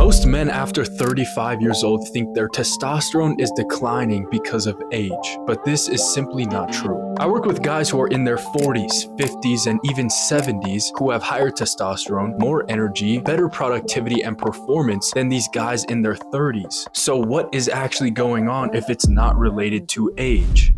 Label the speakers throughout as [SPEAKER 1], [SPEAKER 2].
[SPEAKER 1] Most men after 35 years old think their testosterone is declining because of age, but this is simply not true. I work with guys who are in their 40s, 50s, and even 70s who have higher testosterone, more energy, better productivity and performance than these guys in their 30s. So what is actually going on if it's not related to age?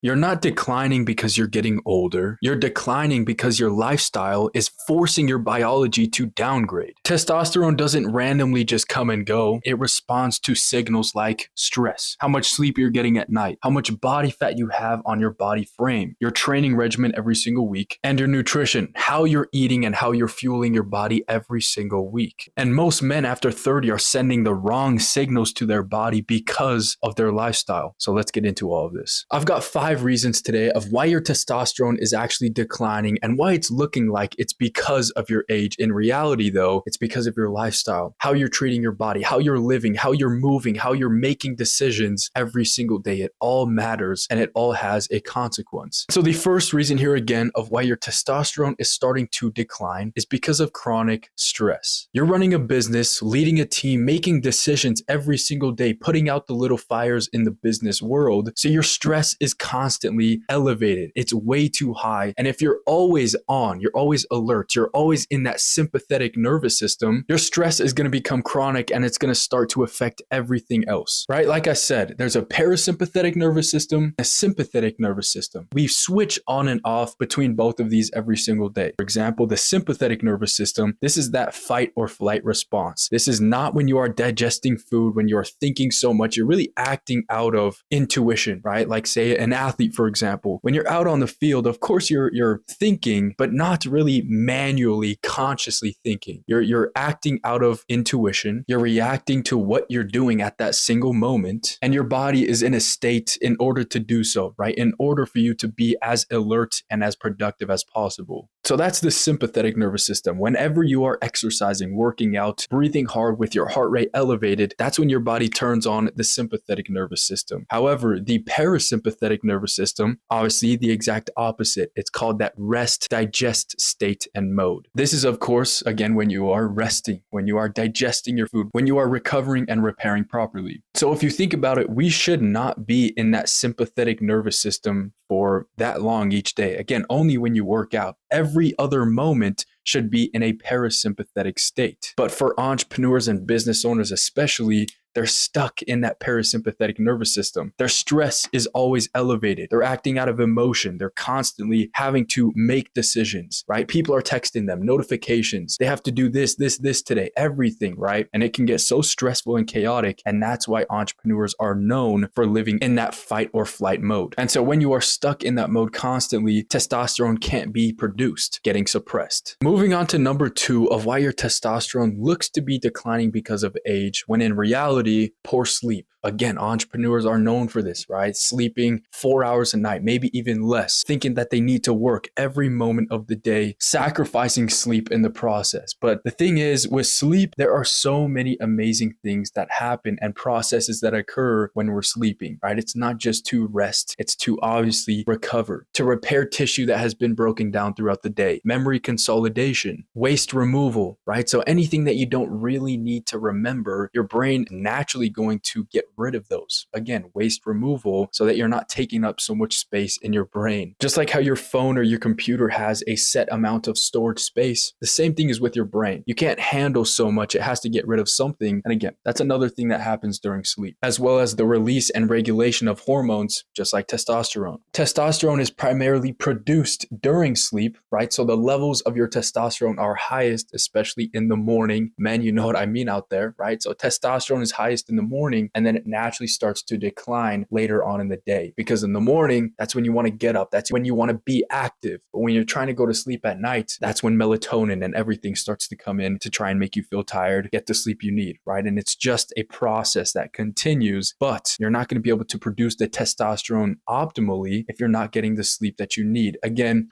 [SPEAKER 1] You're not declining because you're getting older. You're declining because your lifestyle is forcing your biology to downgrade. Testosterone doesn't randomly just come and go. It responds to signals like stress, how much sleep you're getting at night, how much body fat you have on your body frame, your training regimen every single week, and your nutrition, how you're eating and how you're fueling your body every single week. And most men after 30 are sending the wrong signals to their body because of their lifestyle. So let's get into all of this. I've got 5 reasons today of why your testosterone is actually declining and why it's looking like it's because of your age. In reality, though, it's because of your lifestyle, how you're treating your body, how you're living, how you're moving, how you're making decisions every single day. It all matters and it all has a consequence. So the first reason here again of why your testosterone is starting to decline is because of chronic stress. You're running a business, leading a team, making decisions every single day, putting out the little fires in the business world. So your stress is constantly elevated. It's way too high. And if you're always on, you're always alert, you're always in that sympathetic nervous system, your stress is going to become chronic and it's going to start to affect everything else, right? Like I said, there's a parasympathetic nervous system, a sympathetic nervous system. We switch on and off between both of these every single day. For example, the sympathetic nervous system, this is that fight or flight response. This is not when you are digesting food, when you're thinking so much, you're really acting out of intuition, right? Like say an athlete, for example, when you're out on the field, of course you're thinking, but not really manually, consciously thinking. You're acting out of intuition. You're reacting to what you're doing at that single moment, and your body is in a state in order to do so, right? In order for you to be as alert and as productive as possible. So that's the sympathetic nervous system. Whenever you are exercising, working out, breathing hard with your heart rate elevated, that's when your body turns on the sympathetic nervous system. However, the parasympathetic nervous system, obviously the exact opposite. It's called that rest, digest state and mode. This is, of course, again, when you are resting, when you are digesting your food, when you are recovering and repairing properly. So if you think about it, we should not be in that sympathetic nervous system for that long each day. Again, only when you work out. Every other moment should be in a parasympathetic state. But for entrepreneurs and business owners especially, they're stuck in that parasympathetic nervous system. Their stress is always elevated. They're acting out of emotion. They're constantly having to make decisions, right? People are texting them, notifications. They have to do this today, everything, right? And it can get so stressful and chaotic. And that's why entrepreneurs are known for living in that fight or flight mode. And so when you are stuck in that mode constantly, testosterone can't be produced, getting suppressed. Moving on to number 2 of why your testosterone looks to be declining because of age, when in reality, poor sleep. Again, entrepreneurs are known for this, right? Sleeping 4 hours a night, maybe even less, thinking that they need to work every moment of the day, sacrificing sleep in the process. But the thing is, with sleep, there are so many amazing things that happen and processes that occur when we're sleeping, right? It's not just to rest, it's to obviously recover, to repair tissue that has been broken down throughout the day, memory consolidation, waste removal, right? So anything that you don't really need to remember, your brain naturally going to get rid of those. Again, waste removal so that you're not taking up so much space in your brain. Just like how your phone or your computer has a set amount of storage space, the same thing is with your brain. You can't handle so much. It has to get rid of something. And again, that's another thing that happens during sleep, as well as the release and regulation of hormones, just like testosterone. Testosterone is primarily produced during sleep, right? So the levels of your testosterone are highest, especially in the morning. Men, you know what I mean out there, right? So testosterone is highest in the morning, and then it naturally starts to decline later on in the day, because in the morning, that's when you want to get up. That's when you want to be active. But when you're trying to go to sleep at night, that's when melatonin and everything starts to come in to try and make you feel tired, get the sleep you need, right? And it's just a process that continues, but you're not going to be able to produce the testosterone optimally if you're not getting the sleep that you need. Again,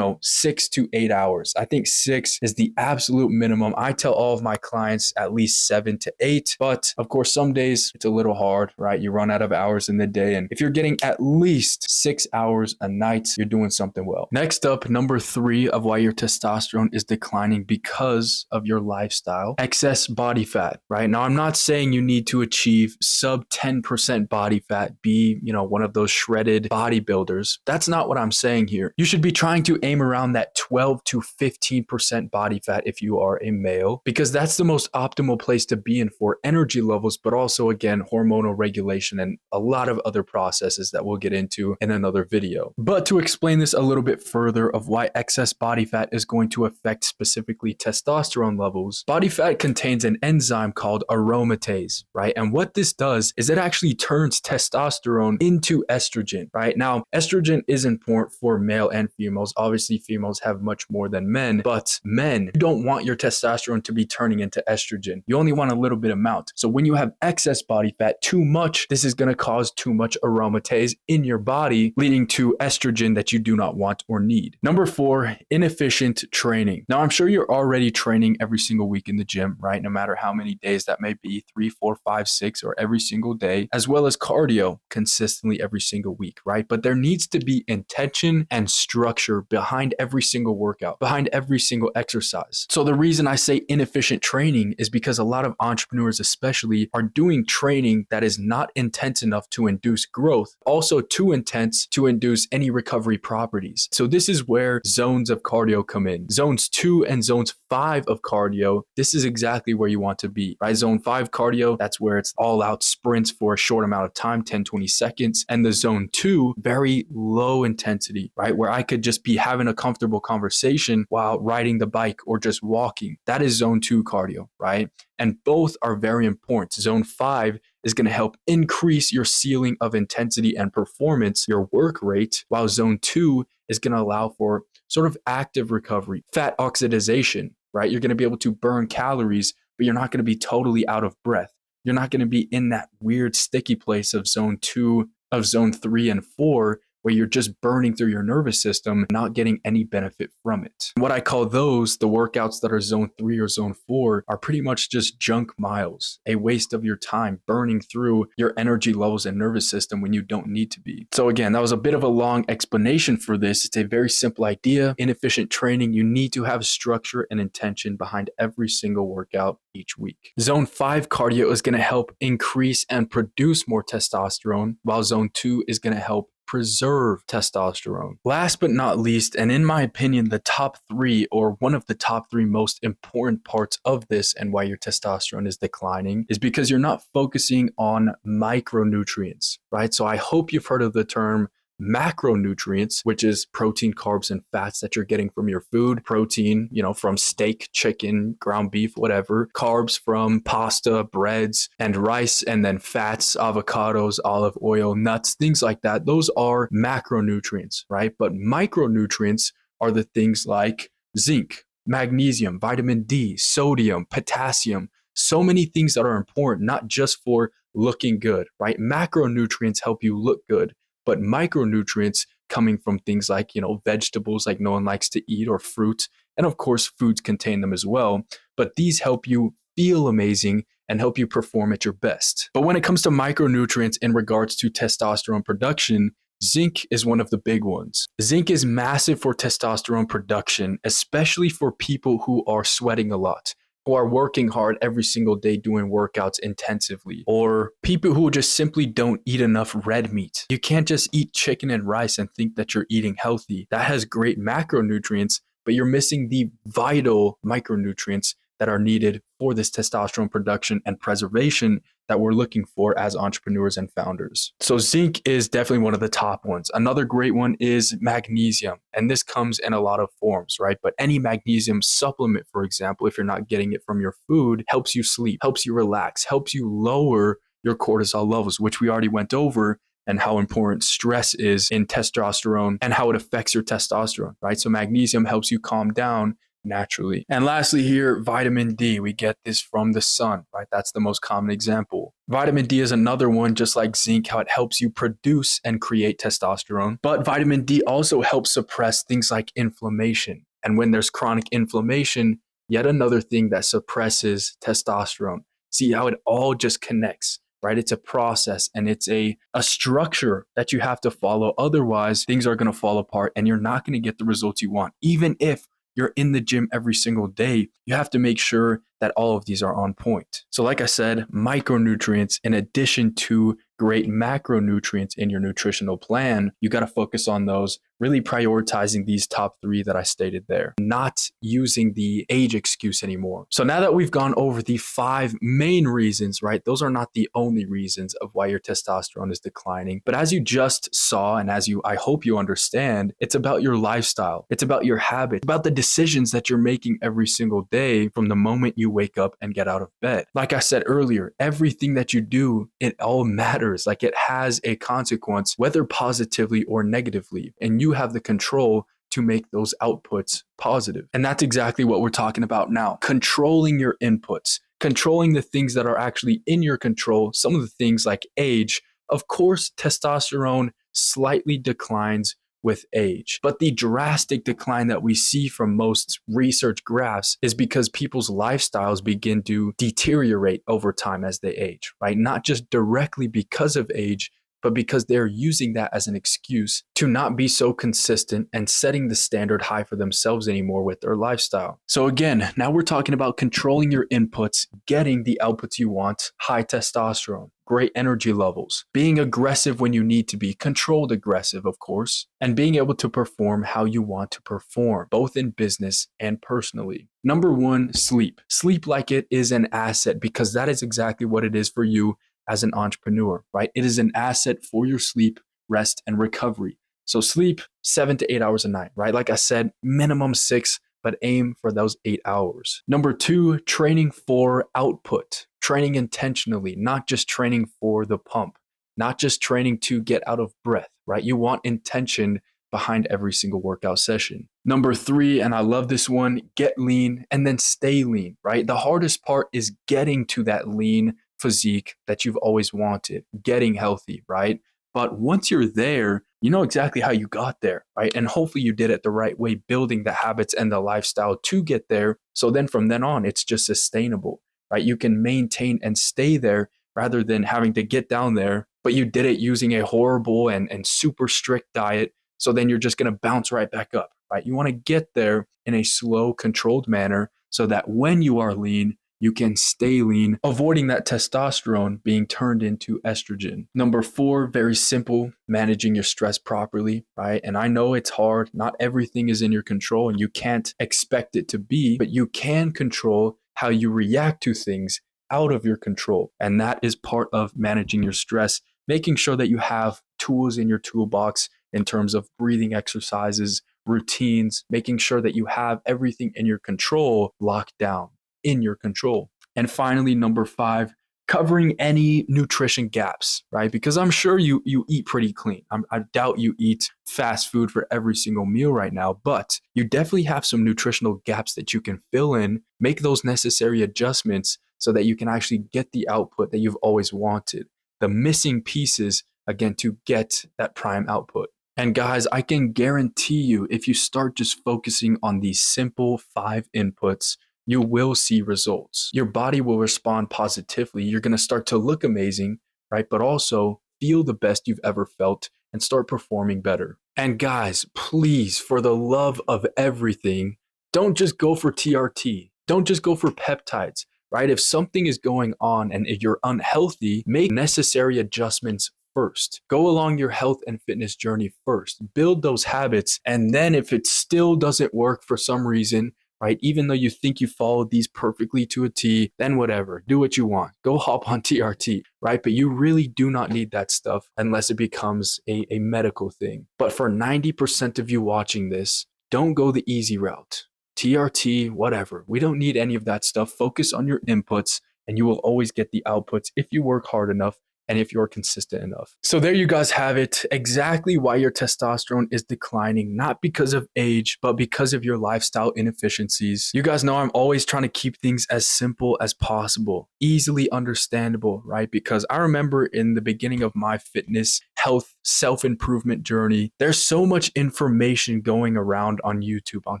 [SPEAKER 1] 6 to 8 hours. I think 6 is the absolute minimum. I tell all of my clients at least 7 to 8, but of course, some days it's a little hard, right? You run out of hours in the day. And if you're getting at least 6 hours a night, you're doing something well. Next up, number 3 of why your testosterone is declining because of your lifestyle: excess body fat, right? Now, I'm not saying you need to achieve sub 10% body fat, be, one of those shredded bodybuilders. That's not what I'm saying here. You should be trying to aim around that 12 to 15% body fat if you are a male, because that's the most optimal place to be in for energy levels, but also, again, hormonal regulation and a lot of other processes that we'll get into in another video. But to explain this a little bit further of why excess body fat is going to affect specifically testosterone levels, body fat contains an enzyme called aromatase, right? And what this does is it actually turns testosterone into estrogen, right? Now, estrogen is important for male and females. Obviously, females have much more than men, but men, you don't want your testosterone to be turning into estrogen. You only want a little bit amount. So when you have excess body fat, too much, this is going to cause too much aromatase in your body, leading to estrogen that you do not want or need. Number 4, inefficient training. Now, I'm sure you're already training every single week in the gym, right? No matter how many days that may be, 3, 4, 5, 6, or every single day, as well as cardio consistently every single week, right? But there needs to be intention and structure behind every single workout, behind every single exercise. So the reason I say inefficient training is because a lot of entrepreneurs especially are doing training that is not intense enough to induce growth, also too intense to induce any recovery properties. So this is where zones of cardio come in. Zones 2 and zones 5 of cardio, this is exactly where you want to be, right? Zone 5 cardio, that's where it's all out sprints for a short amount of time, 10, 20 seconds. And the zone 2, very low intensity, right? Where I could just be having a comfortable conversation while riding the bike or just walking. That is zone 2 cardio, right? And both are very important. Zone 5 is going to help increase your ceiling of intensity and performance, your work rate, while zone 2 is going to allow for sort of active recovery, fat oxidation, right? You're going to be able to burn calories, but you're not going to be totally out of breath. You're not going to be in that weird sticky place of zone 2, of zone 3 and 4, where you're just burning through your nervous system, not getting any benefit from it. What I call those, the workouts that are zone 3 or zone 4, are pretty much just junk miles, a waste of your time burning through your energy levels and nervous system when you don't need to be. So again, that was a bit of a long explanation for this. It's a very simple idea. Inefficient training, you need to have structure and intention behind every single workout each week. Zone 5 cardio is going to help increase and produce more testosterone, while zone 2 is going to help preserve testosterone. Last but not least, and in my opinion, the top 3 or one of the top 3 most important parts of this and why your testosterone is declining is because you're not focusing on micronutrients, right? So I hope you've heard of the term macronutrients, which is protein, carbs, and fats that you're getting from your food. Protein, from steak, chicken, ground beef, whatever. Carbs from pasta, breads, and rice, and then fats, avocados, olive oil, nuts, things like that. Those are macronutrients, right? But micronutrients are the things like zinc, magnesium, vitamin D, sodium, potassium, so many things that are important, not just for looking good, right? Macronutrients help you look good. But micronutrients coming from things like, vegetables like no one likes to eat, or fruit. And of course, foods contain them as well. But these help you feel amazing and help you perform at your best. But when it comes to micronutrients in regards to testosterone production, zinc is one of the big ones. Zinc is massive for testosterone production, especially for people who are sweating a lot, who are working hard every single day doing workouts intensively, or people who just simply don't eat enough red meat. You can't just eat chicken and rice and think that you're eating healthy. That has great macronutrients, but you're missing the vital micronutrients that are needed for this testosterone production and preservation that we're looking for as entrepreneurs and founders. So zinc is definitely one of the top ones. Another great one is magnesium. And this comes in a lot of forms, right? But any magnesium supplement, for example, if you're not getting it from your food, helps you sleep, helps you relax, helps you lower your cortisol levels, which we already went over, and how important stress is in testosterone and how it affects your testosterone, right? So magnesium helps you calm down, naturally. And lastly here, vitamin D. We get this from the sun, right? That's the most common example. Vitamin D is another one, just like zinc, how it helps you produce and create testosterone. But vitamin D also helps suppress things like inflammation. And when there's chronic inflammation, yet another thing that suppresses testosterone. See how it all just connects, right? It's a process and it's a structure that you have to follow. Otherwise, things are going to fall apart and you're not going to get the results you want. Even if you're in the gym every single day, you have to make sure that all of these are on point. So like I said, micronutrients, in addition to great macronutrients in your nutritional plan, you got to focus on those, really prioritizing these top 3 that I stated there, not using the age excuse anymore. So now that we've gone over the 5 main reasons, right? Those are not the only reasons of why your testosterone is declining. But as you just saw, and I hope you understand, it's about your lifestyle. It's about your habit, about the decisions that you're making every single day from the moment you wake up and get out of bed. Like I said earlier, everything that you do, it all matters. Like it has a consequence, whether positively or negatively. And you have the control to make those outputs positive. And that's exactly what we're talking about now. Controlling your inputs, controlling the things that are actually in your control. Some of the things like age. Of course, testosterone slightly declines with age. But the drastic decline that we see from most research graphs is because people's lifestyles begin to deteriorate over time as they age, right? Not just directly because of age, but because they're using that as an excuse to not be so consistent and setting the standard high for themselves anymore with their lifestyle. So again, now we're talking about controlling your inputs, getting the outputs you want, high testosterone, great energy levels, being aggressive when you need to be, controlled aggressive, of course, and being able to perform how you want to perform, both in business and personally. Number 1, sleep. Sleep like it is an asset, because that is exactly what it is for you as an entrepreneur, right? It is an asset for your sleep, rest, and recovery. So sleep 7 to 8 hours a night, right? Like I said, minimum 6, but aim for those 8 hours. Number 2, training for output, training intentionally, not just training for the pump, not just training to get out of breath, right? You want intention behind every single workout session. Number 3, and I love this one, get lean and then stay lean, right? The hardest part is getting to that lean physique that you've always wanted, getting healthy, right? But once you're there, you know exactly how you got there, right? And hopefully you did it the right way, building the habits and the lifestyle to get there. So then from then on, it's just sustainable, right? You can maintain and stay there rather than having to get down there, but you did it using a horrible and super strict diet. So then you're just going to bounce right back up, right? You want to get there in a slow, controlled manner so that when you are lean, you can stay lean, avoiding that testosterone being turned into estrogen. Number 4, very simple, managing your stress properly, right? And I know it's hard. Not everything is in your control and you can't expect it to be, but you can control how you react to things out of your control. And that is part of managing your stress, making sure that you have tools in your toolbox in terms of breathing exercises, routines, making sure that you have everything in your control locked down. In your control. And finally, number 5, covering any nutrition gaps, right? Because I'm sure you eat pretty clean. I doubt you eat fast food for every single meal right now, but you definitely have some nutritional gaps that you can fill in, make those necessary adjustments so that you can actually get the output that you've always wanted. The missing pieces, again, to get that prime output. And guys, I can guarantee you, if you start just focusing on these simple 5 inputs, you will see results. Your body will respond positively. You're going to start to look amazing, right? But also feel the best you've ever felt and start performing better. And guys, please, for the love of everything, don't just go for TRT. Don't just go for peptides, right? If something is going on and if you're unhealthy, make necessary adjustments first. Go along your health and fitness journey first. Build those habits. And then if it still doesn't work for some reason, right? Even though you think you followed these perfectly to a T, then whatever, do what you want. Go hop on TRT, right? But you really do not need that stuff unless it becomes a medical thing. But for 90% of you watching this, don't go the easy route. TRT, whatever. We don't need any of that stuff. Focus on your inputs and you will always get the outputs if you work hard enough and if you're consistent enough. So there you guys have it. Exactly why your testosterone is declining, not because of age, but because of your lifestyle inefficiencies. You guys know I'm always trying to keep things as simple as possible, easily understandable, right? Because I remember in the beginning of my fitness, health, self-improvement journey, there's so much information going around on YouTube, on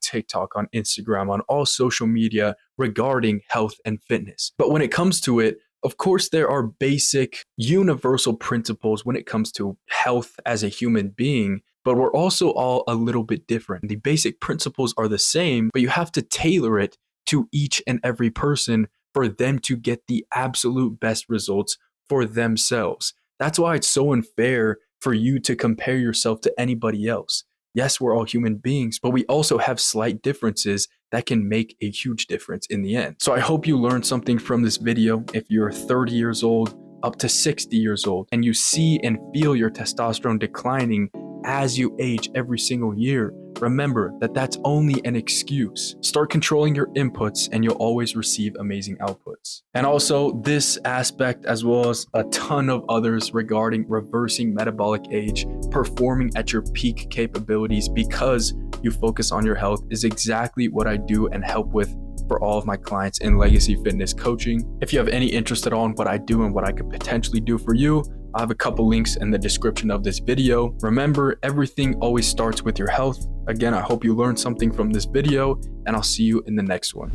[SPEAKER 1] TikTok, on Instagram, on all social media regarding health and fitness. But when it comes to it, of course, there are basic universal principles when it comes to health as a human being, but we're also all a little bit different. The basic principles are the same, but you have to tailor it to each and every person for them to get the absolute best results for themselves. That's why it's so unfair for you to compare yourself to anybody else. Yes, we're all human beings, but we also have slight differences that can make a huge difference in the end. So I hope you learned something from this video. If you're 30 years old up to 60 years old and you see and feel your testosterone declining as you age every single year, remember that that's only an excuse. Start controlling your inputs and you'll always receive amazing outputs. And also this aspect, as well as a ton of others regarding reversing metabolic age, performing at your peak capabilities because you focus on your health, is exactly what I do and help with for all of my clients in Legacy Fitness Coaching. If you have any interest at all in what I do and what I could potentially do for you, I have a couple links in the description of this video. Remember, everything always starts with your health. Again, I hope you learned something from this video, and I'll see you in the next one.